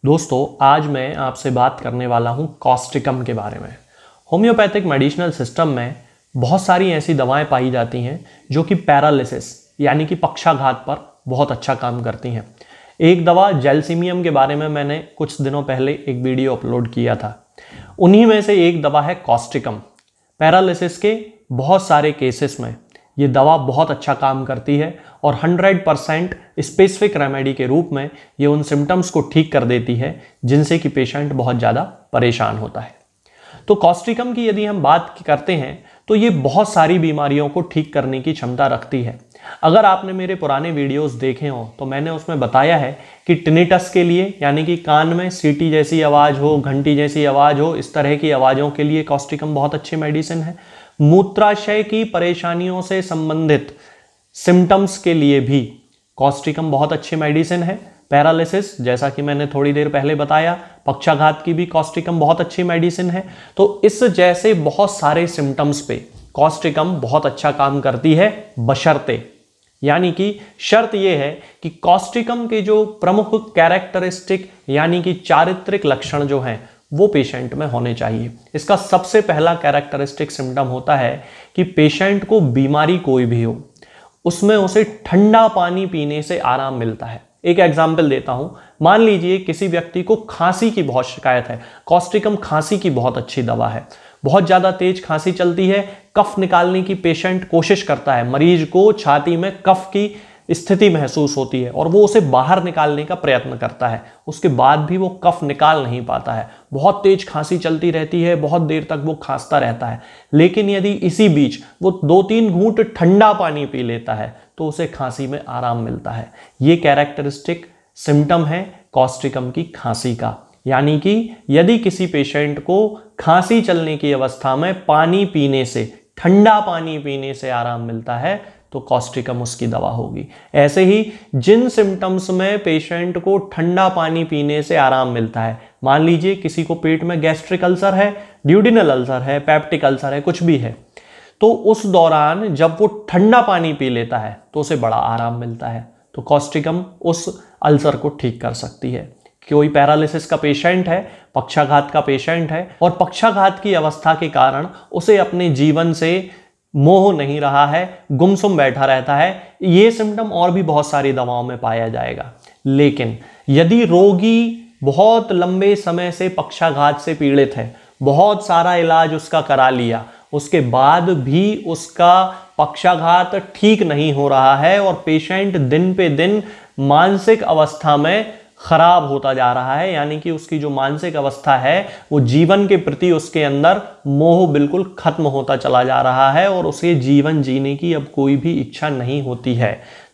दोस्तों, आज मैं आपसे बात करने वाला हूं कॉस्टिकम के बारे में। होम्योपैथिक मेडिसिनल सिस्टम में बहुत सारी ऐसी दवाएं पाई जाती हैं जो कि पैरालिसिस यानी कि पक्षाघात पर बहुत अच्छा काम करती हैं। एक दवा जेलसीमियम के बारे में मैंने कुछ दिनों पहले एक वीडियो अपलोड किया था। उन्हीं में से एक दवा है कॉस्टिकम। पैरालिसिस के बहुत सारे केसेस में ये दवा बहुत अच्छा काम करती है और 100% स्पेसिफिक रेमेडी के रूप में ये उन सिम्टम्स को ठीक कर देती है जिनसे कि पेशेंट बहुत ज़्यादा परेशान होता है। तो कॉस्टिकम की यदि हम बात करते हैं तो ये बहुत सारी बीमारियों को ठीक करने की क्षमता रखती है। अगर आपने मेरे पुराने वीडियोस देखे हों तो मैंने उसमें बताया है कि टिनिटस के लिए, यानी कि कान में सीटी जैसी आवाज़ हो, घंटी जैसी आवाज़ हो, इस तरह की आवाज़ों के लिए कॉस्टिकम बहुत अच्छी मेडिसिन है। मूत्राशय की परेशानियों से संबंधित सिम्टम्स के लिए भी कॉस्टिकम बहुत अच्छी मेडिसिन है। पैरालिसिस, जैसा कि मैंने थोड़ी देर पहले बताया, पक्षाघात की भी कॉस्टिकम बहुत अच्छी मेडिसिन है। तो इस जैसे बहुत सारे सिम्टम्स पे कॉस्टिकम बहुत अच्छा काम करती है, बशर्ते, यानी कि शर्त यह है कि कॉस्टिकम के जो प्रमुख कैरेक्टरिस्टिक यानी कि चारित्रिक लक्षण जो हैं वो पेशेंट में होने चाहिए। इसका सबसे पहला कैरेक्टरिस्टिक सिम्टम होता है कि पेशेंट को बीमारी कोई भी हो उसमें उसे ठंडा पानी पीने से आराम मिलता है। एक एग्जाम्पल देता हूं, मान लीजिए किसी व्यक्ति को खांसी की बहुत शिकायत है। कॉस्टिकम खांसी की बहुत अच्छी दवा है। बहुत ज़्यादा तेज खांसी चलती है, कफ निकालने की पेशेंट कोशिश करता है, मरीज को छाती में कफ की स्थिति महसूस होती है और वो उसे बाहर निकालने का प्रयत्न करता है, उसके बाद भी वो कफ निकाल नहीं पाता है। बहुत तेज खांसी चलती रहती है, बहुत देर तक वो खांसता रहता है, लेकिन यदि इसी बीच वो 2-3 घूंट ठंडा पानी पी लेता है तो उसे खांसी में आराम मिलता है। ये कैरेक्टरिस्टिक सिम्टम है कॉस्टिकम की खांसी का। यानी कि यदि किसी पेशेंट को खांसी चलने की अवस्था में पानी पीने से, ठंडा पानी पीने से आराम मिलता है तो कॉस्टिकम उसकी दवा होगी। ऐसे ही जिन सिम्टम्स में पेशेंट को ठंडा पानी पीने से आराम मिलता है, मान लीजिए किसी को पेट में गैस्ट्रिक अल्सर है, ड्यूडिनल अल्सर है, पेप्टिक अल्सर है, कुछ भी है, तो उस दौरान जब वो ठंडा पानी पी लेता है तो उसे बड़ा आराम मिलता है। तो कॉस्टिकम उस अल्सर को ठीक कर सकती है। कोई पैरालिसिस का पेशेंट है, पक्षाघात का पेशेंट है और पक्षाघात की अवस्था के कारण उसे अपने जीवन से मोह नहीं रहा है, गुमसुम बैठा रहता है, ये सिम्टम और भी बहुत सारी दवाओं में पाया जाएगा। लेकिन यदि रोगी बहुत लंबे समय से पक्षाघात से पीड़ित है, बहुत सारा इलाज उसका करा लिया, उसके बाद भी उसका पक्षाघात ठीक नहीं हो रहा है और पेशेंट दिन पे दिन मानसिक अवस्था में खराब होता जा रहा है, यानी कि उसकी जो मानसिक अवस्था है वो जीवन के प्रति उसके अंदर मोह बिल्कुल खत्म होता चला जा रहा है और उसे जीवन जीने की अब कोई भी इच्छा नहीं होती है,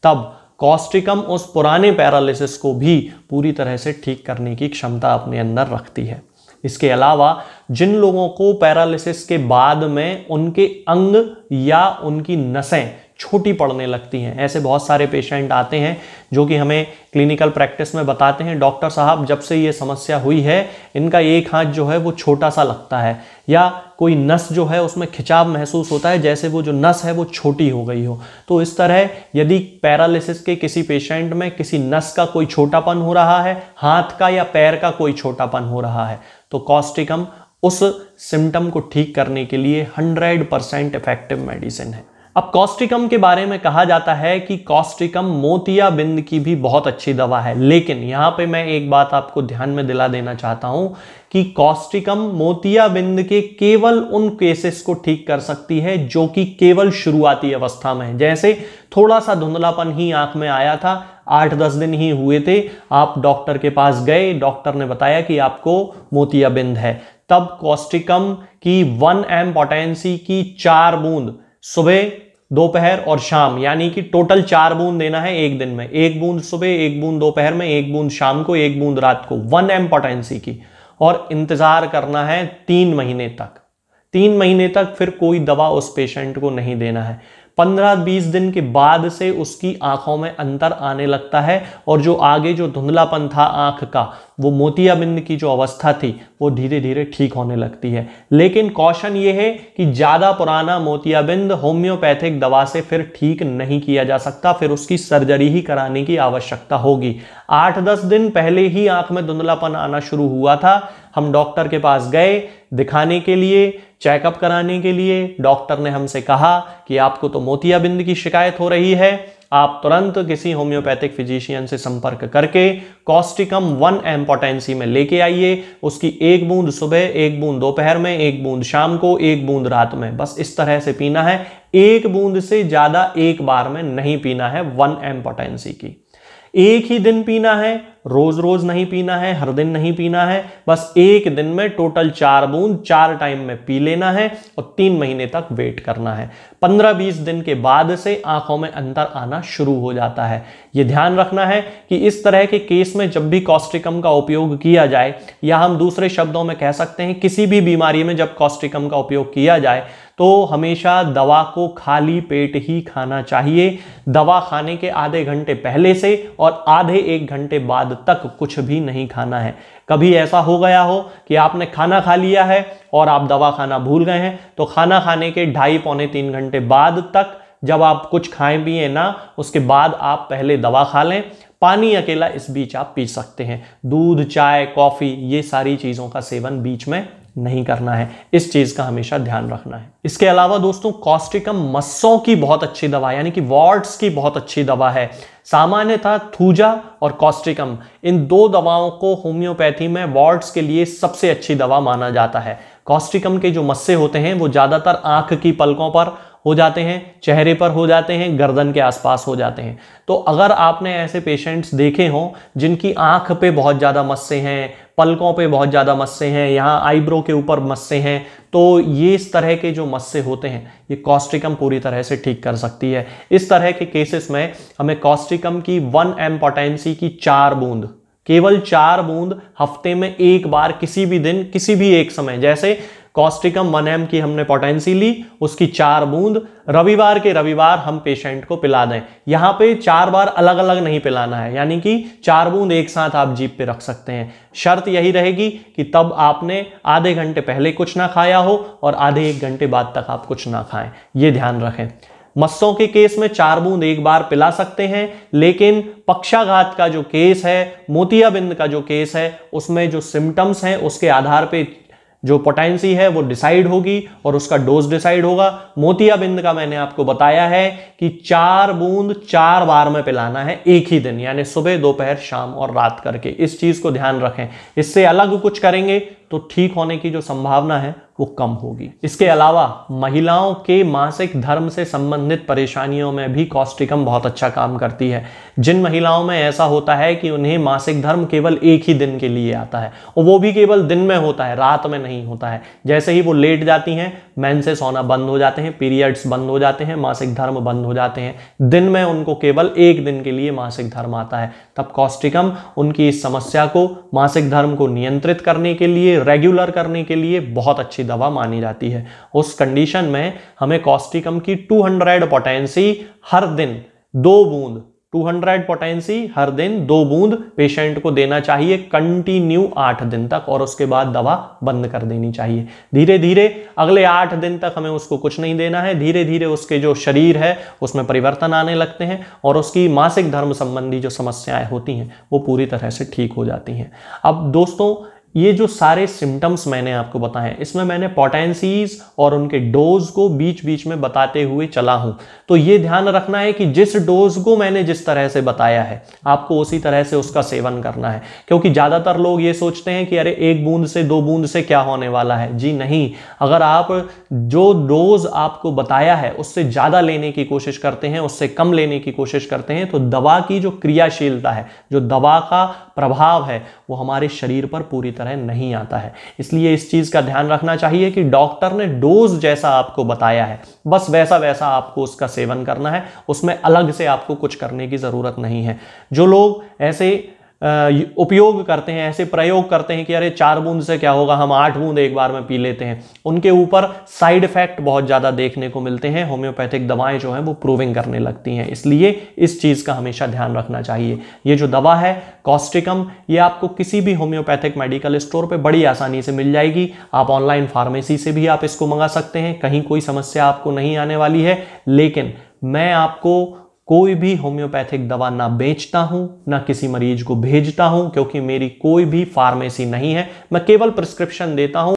तब कॉस्टिकम उस पुराने पैरालिसिस को भी पूरी तरह से ठीक करने की क्षमता अपने अंदर रखती है। इसके अलावा जिन लोगों को पैरालिसिस के बाद में उनके अंग या उनकी नसें छोटी पड़ने लगती हैं, ऐसे बहुत सारे पेशेंट आते हैं जो कि हमें क्लिनिकल प्रैक्टिस में बताते हैं, डॉक्टर साहब जब से ये समस्या हुई है इनका एक हाथ जो है वो छोटा सा लगता है, या कोई नस जो है उसमें खिंचाव महसूस होता है, जैसे वो जो नस है वो छोटी हो गई हो। तो इस तरह यदि पैरालिसिस के किसी पेशेंट में किसी नस का कोई छोटापन हो रहा है, हाथ का या पैर का कोई छोटापन हो रहा है, तो कॉस्टिकम उस सिम्टम को ठीक करने के लिए 100% इफेक्टिव मेडिसिन है। अब कॉस्टिकम के बारे में कहा जाता है कि कॉस्टिकम मोतियाबिंद की भी बहुत अच्छी दवा है, लेकिन यहाँ पे मैं एक बात आपको ध्यान में दिला देना चाहता हूँ कि कॉस्टिकम मोतियाबिंद के केवल उन केसेस को ठीक कर सकती है जो कि केवल शुरुआती अवस्था में है। जैसे थोड़ा सा धुंधलापन ही आंख में आया था, 8-10 दिन ही हुए थे, आप डॉक्टर के पास गए, डॉक्टर ने बताया कि आपको मोतियाबिंद है, तब कॉस्टिकम की 1 mg पोटेंसी की 4 बूंद सुबह, दोपहर और शाम, यानी कि टोटल 4 बूंद देना है एक दिन में, 1 बूंद सुबह, 1 बूंद दोपहर में, 1 बूंद शाम को, 1 बूंद रात को, 1 mg पोटेंसी की, और इंतजार करना है 3 महीने तक। 3 महीने तक फिर कोई दवा उस पेशेंट को नहीं देना है। 15-20 दिन के बाद से उसकी आंखों में अंतर आने लगता है और जो आगे जो धुंधलापन था आंख का वो मोतियाबिंद की जो अवस्था थी वो धीरे धीरे ठीक होने लगती है। लेकिन कॉशन ये है कि ज़्यादा पुराना मोतियाबिंद होम्योपैथिक दवा से फिर ठीक नहीं किया जा सकता, फिर उसकी सर्जरी ही कराने की आवश्यकता होगी। 8-10 दिन पहले ही आंख में धुंधलापन आना शुरू हुआ था, हम डॉक्टर के पास गए दिखाने के लिए, चेकअप कराने के लिए। डॉक्टर ने हमसे कहा कि आपको तो मोतियाबिंद की शिकायत हो रही है, आप तुरंत किसी होम्योपैथिक फिजिशियन से संपर्क करके कॉस्टिकम 1 एम पोटेंसी में लेके आइए। उसकी 1 बूंद सुबह, 1 बूंद दोपहर में, 1 बूंद शाम को, 1 बूंद रात में, बस इस तरह से पीना है। 1 बूंद से ज्यादा एक बार में नहीं पीना है 1 एम पोटेंसी की। एक ही दिन पीना है, रोज रोज नहीं पीना है, हर दिन नहीं पीना है, बस एक दिन में टोटल 4 बूंद 4 टाइम में पी लेना है और 3 महीने तक वेट करना है। 15-20 दिन के बाद से आंखों में अंतर आना शुरू हो जाता है। यह ध्यान रखना है कि इस तरह के केस में जब भी कॉस्टिकम का उपयोग किया जाए, या हम दूसरे शब्दों में कह सकते हैं किसी भी बीमारी में जब कॉस्टिकम का उपयोग किया जाए, तो हमेशा दवा को खाली पेट ही खाना चाहिए। दवा खाने के आधे घंटे पहले से और आधे 1 घंटे बाद तक कुछ भी नहीं खाना है। कभी ऐसा हो गया हो कि आपने खाना खा लिया है और आप दवा खाना भूल गए हैं, तो खाना खाने के 2.5-3 घंटे बाद तक जब आप कुछ खाएं पिए ना, उसके बाद आप पहले दवा खा लें। पानी अकेला इस बीच आप पी सकते हैं। दूध, चाय, कॉफी, ये सारी चीजों का सेवन बीच में नहीं करना है। इस चीज का हमेशा ध्यान रखना है। इसके अलावा दोस्तों, कॉस्टिकम मस्सों की बहुत अच्छी दवा, यानी कि वार्ट्स की बहुत अच्छी दवा है। सामान्यतः थूजा और कॉस्टिकम, इन 2 दवाओं को होम्योपैथी में वार्ट्स के लिए सबसे अच्छी दवा माना जाता है। कॉस्टिकम के जो मस्से होते हैं वो ज्यादातर आंख की पलकों पर हो जाते हैं, चेहरे पर हो जाते हैं, गर्दन के आसपास हो जाते हैं। तो अगर आपने ऐसे पेशेंट्स देखे हों जिनकी आंख पे बहुत ज़्यादा मस्से हैं, पलकों पे बहुत ज़्यादा मस्से हैं, यहाँ आईब्रो के ऊपर मस्से हैं, तो ये इस तरह के जो मस्से होते हैं ये कॉस्टिकम पूरी तरह से ठीक कर सकती है। इस तरह के केसेस में हमें कॉस्टिकम की 1 एम पोटेंसी की 4 बूंद, केवल 4 बूंद हफ्ते में एक बार, किसी भी दिन, किसी भी एक समय, जैसे कॉस्टिकम 1 एम की हमने पोटेंसी ली, उसकी 4 बूंद रविवार के रविवार हम पेशेंट को पिला दें। यहां पे 4 बार अलग अलग नहीं पिलाना है, यानी कि 4 बूंद एक साथ आप जीभ पे रख सकते हैं। शर्त यही रहेगी कि तब आपने आधे घंटे पहले कुछ ना खाया हो और आधे 1 घंटे बाद तक आप कुछ ना खाएं। ये ध्यान रखें। मस्सों के केस में 4 बूंद एक बार पिला सकते हैं, लेकिन पक्षाघात का जो केस है, मोतियाबिंद का जो केस है, उसमें जो सिम्टम्स हैं उसके आधार पे जो पोटेंसी है वो डिसाइड होगी और उसका डोज डिसाइड होगा। मोतियाबिंद का मैंने आपको बताया है कि 4 बूंद 4 बार में पिलाना है एक ही दिन, यानी सुबह, दोपहर, शाम और रात करके। इस चीज को ध्यान रखें। इससे अलग कुछ करेंगे तो ठीक होने की जो संभावना है वो कम होगी। इसके अलावा महिलाओं के मासिक धर्म से संबंधित परेशानियों में भी कॉस्टिकम बहुत अच्छा काम करती है। जिन महिलाओं में ऐसा होता है कि उन्हें मासिक धर्म केवल एक ही दिन के लिए आता है और वो भी केवल दिन में होता है, रात में नहीं होता है, जैसे ही वो लेट जाती हैं मेंसेस होना बंद हो जाते हैं, पीरियड्स बंद हो जाते हैं, मासिक धर्म बंद हो जाते हैं, दिन में उनको केवल एक दिन के लिए मासिक धर्म आता है, तब कॉस्टिकम उनकी इस समस्या को, मासिक धर्म को नियंत्रित करने के लिए, रेगुलर करने के लिए बहुत अच्छी दवा मानी जाती है। उस कंडीशन में हमें कॉस्टिकम की 200 पोटेंसी हर दिन 2 बूंद, 200 पोटेंसी हर दिन 2 बूंद पेशेंट को देना चाहिए कंटिन्यू 8 दिन तक, और उसके बाद दवा बंद कर देनी चाहिए। धीरे धीरे अगले 8 दिन तक हमें उसको कुछ नहीं देना है। धीरे धीरे उसके जो शरीर है उसमें परिवर्तन आने लगते हैं और उसकी मासिक धर्म संबंधी जो समस्याएं होती हैं वो पूरी तरह से ठीक हो जाती हैं। अब दोस्तों, ये जो सारे सिम्टम्स मैंने आपको बताए, इसमें मैंने पोटेंसीज और उनके डोज को बीच बीच में बताते हुए चला हूं। तो ये ध्यान रखना है कि जिस डोज को मैंने जिस तरह से बताया है आपको उसी तरह से उसका सेवन करना है, क्योंकि ज्यादातर लोग ये सोचते हैं कि अरे 1 बूंद से 2 बूंद से क्या होने वाला है। जी नहीं, अगर आप जो डोज आपको बताया है उससे ज्यादा लेने की कोशिश करते हैं, उससे कम लेने की कोशिश करते हैं, तो दवा की जो क्रियाशीलता है, जो दवा का प्रभाव है, वो हमारे शरीर पर पूरी तरह नहीं आता है। इसलिए इस चीज का ध्यान रखना चाहिए कि डॉक्टर ने डोज जैसा आपको बताया है बस वैसा वैसा आपको उसका सेवन करना है, उसमें अलग से आपको कुछ करने की जरूरत नहीं है। जो लोग ऐसे उपयोग करते हैं, ऐसे प्रयोग करते हैं कि अरे 4 बूंद से क्या होगा, हम 8 बूंद एक बार में पी लेते हैं, उनके ऊपर साइड इफेक्ट बहुत ज़्यादा देखने को मिलते हैं। होम्योपैथिक दवाएं जो हैं वो प्रूविंग करने लगती हैं, इसलिए इस चीज़ का हमेशा ध्यान रखना चाहिए। ये जो दवा है कॉस्टिकम, ये आपको किसी भी होम्योपैथिक मेडिकल स्टोर पे बड़ी आसानी से मिल जाएगी। आप ऑनलाइन फार्मेसी से भी आप इसको मंगा सकते हैं, कहीं कोई समस्या आपको नहीं आने वाली है। लेकिन मैं आपको कोई भी होम्योपैथिक दवा ना बेचता हूं, ना किसी मरीज को भेजता हूं, क्योंकि मेरी कोई भी फार्मेसी नहीं है। मैं केवल प्रिस्क्रिप्शन देता हूं।